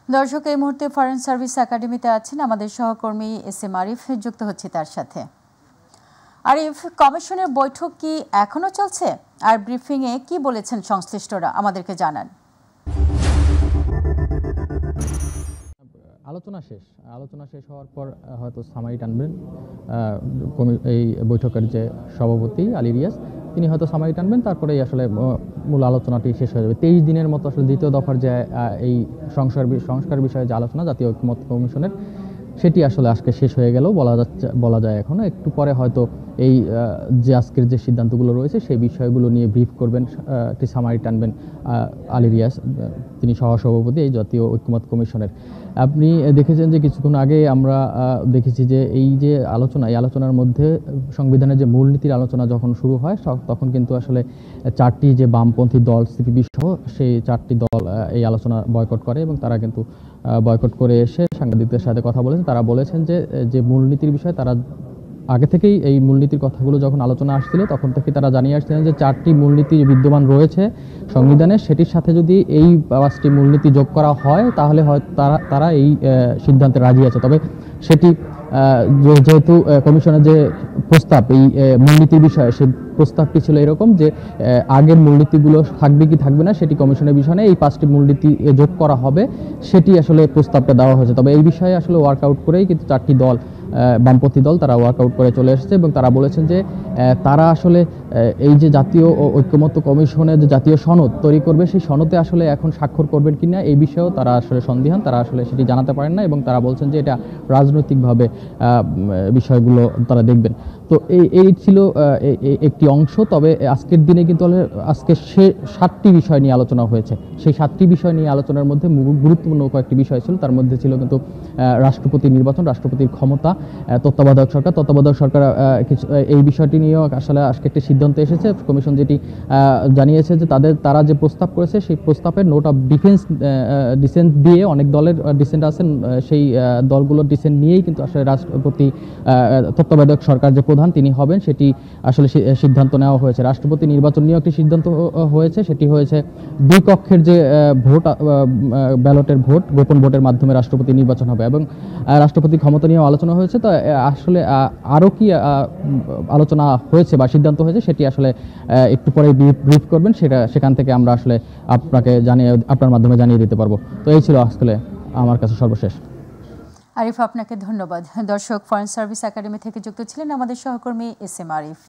দর্শক, এই মুহূর্তে ফরেন সার্ভিস একাডেমিতে আছেন আমাদের সহকর্মী এস.এম. আরিফ, যুক্ত হচ্ছে তার সাথে। আরিফ, কমিশনের বৈঠক কি এখনো চলছে? আর ব্রিফিংয়ে কি বলেছেন সংশ্লিষ্টরা, আমাদেরকে জানান। আলোচনা শেষ হওয়ার পর হয়তো সামারি টানবেন এই বৈঠকের যে সভাপতি আলী রিয়াজ, তিনি হয়তো সামারি টানবেন, তারপরেই আসলে মূল আলোচনাটি শেষ হয়ে যাবে। 23 দিনের মতো আসলে দ্বিতীয় দফার যে এই সংস্কার বিষয়ে যে আলোচনা জাতীয় ঐকমত্য কমিশনের, সেটি আসলে আজকে শেষ হয়ে গেল বলা যায়। এখনো একটু পরে হয়তো এই যে আজকের যে সিদ্ধান্তগুলো রয়েছে সেই বিষয়গুলো নিয়ে ব্রিফ করবেন, একটি সামারি টানবেন আলী রিয়াজ, তিনি সহসভাপতি এই জাতীয় ঐকমত্য কমিশনের। আপনি দেখেছেন যে কিছুক্ষণ আগে আমরা দেখেছি যে এই যে আলোচনা, এই আলোচনার মধ্যে সংবিধানের যে মূলনীতির আলোচনা যখন শুরু হয়, তখন কিন্তু আসলে 4টি যে বামপন্থী দল সিপিবি সহ সেই 4টি দল এই আলোচনা বয়কট করে এবং তারা কিন্তু বয়কট করে এসে সাংবাদিকদের সাথে কথা বলেছেন। তারা বলেছেন যে মূলনীতির বিষয়ে তারা আগে থেকেই এই মূলনীতির কথাগুলো যখন আলোচনা আসছিল তখন থেকে তারা জানিয়ে আসছিলেন যে 4টি মূলনীতি বিদ্যমান রয়েছে সংবিধানে, সেটির সাথে যদি এই 5টি মূলনীতি যোগ করা হয় তাহলে হয়তো তারা এই সিদ্ধান্তে রাজি আছে। তবে সেটি যেহেতু কমিশনের যে প্রস্তাব এই মূলনীতির বিষয়ে, সেই প্রস্তাবটি ছিল এরকম যে আগের মূলনীতিগুলো থাকবে কি থাকবে না সেটি কমিশনের বিষয় নেই, এই 5টি মূলনীতি যোগ করা হবে, সেটি আসলে প্রস্তাবটা দেওয়া হয়েছে। তবে এই বিষয়ে আসলে ওয়ার্কআউট করেই কিন্তু 4টি দল, বামপন্থী দল, তারা ওয়ার্কআউট করে চলে এসেছে এবং তারা বলেছেন যে তারা আসলে এই যে জাতীয় ঐকমত্য কমিশনের যে জাতীয় সনদ তৈরি করবে, সেই সনদে আসলে এখন স্বাক্ষর করবেন কিনা এই বিষয়েও তারা আসলে সন্দিহান, তারা আসলে সেটি জানাতে পারেন না এবং তারা বলছেন যে এটা রাজনৈতিকভাবে বিষয়গুলো তারা দেখবেন। তো এই ছিল একটি অংশ। তবে আজকের দিনে কিন্তু আজকে 7টি বিষয় নিয়ে আলোচনা হয়েছে। সেই 7টি বিষয় নিয়ে আলোচনার মধ্যে গুরুত্বপূর্ণ কয়েকটি বিষয় ছিল। তার মধ্যে ছিল কিন্তু রাষ্ট্রপতির নির্বাচন, রাষ্ট্রপতির ক্ষমতা, তত্ত্বাবধায়ক সরকার এই বিষয়টি নিয়েও আসলে আজকে একটি সিদ্ধান্ত এসেছে। কমিশন যেটি জানিয়েছে যে তারা যে প্রস্তাব করেছে সেই প্রস্তাবের নোট অফ ডিসেন্ট দিয়ে, অনেক দলের ডিসেন্ট আছেন, সেই দলগুলোর ডিসেন্ট নিয়েই কিন্তু আসলে রাষ্ট্রপতি, তত্ত্বাবধায়ক সরকার যে প্রধান তিনি হবেন, সেটি আসলে সিদ্ধান্ত নেওয়া হয়েছে। রাষ্ট্রপতি নির্বাচন নিয়েও একটি সিদ্ধান্ত হয়েছে, সেটি হয়েছে 2 কক্ষের যে ভোট, ব্যালটের ভোট, গোপন ভোটের মাধ্যমে রাষ্ট্রপতি নির্বাচন হবে এবং রাষ্ট্রপতি ক্ষমতা নিয়েও আলোচনা হয়েছে। তো আসলে আরও কি আলোচনা হয়েছে বা সিদ্ধান্ত হয়েছে সেটি আসলে একটু পরে ব্রিফ করবেন, সেখান থেকে আমরা আসলে আপনার মাধ্যমে জানিয়ে দিতে পারবো। তো এই ছিল আসলে আমার কাছে সর্বশেষ। আরিফ, আপনাকে ধন্যবাদ। দর্শক, ফরেন সার্ভিস একাডেমি থেকে যুক্ত ছিলেন আমাদের সহকর্মী এস.এম. আরিফ।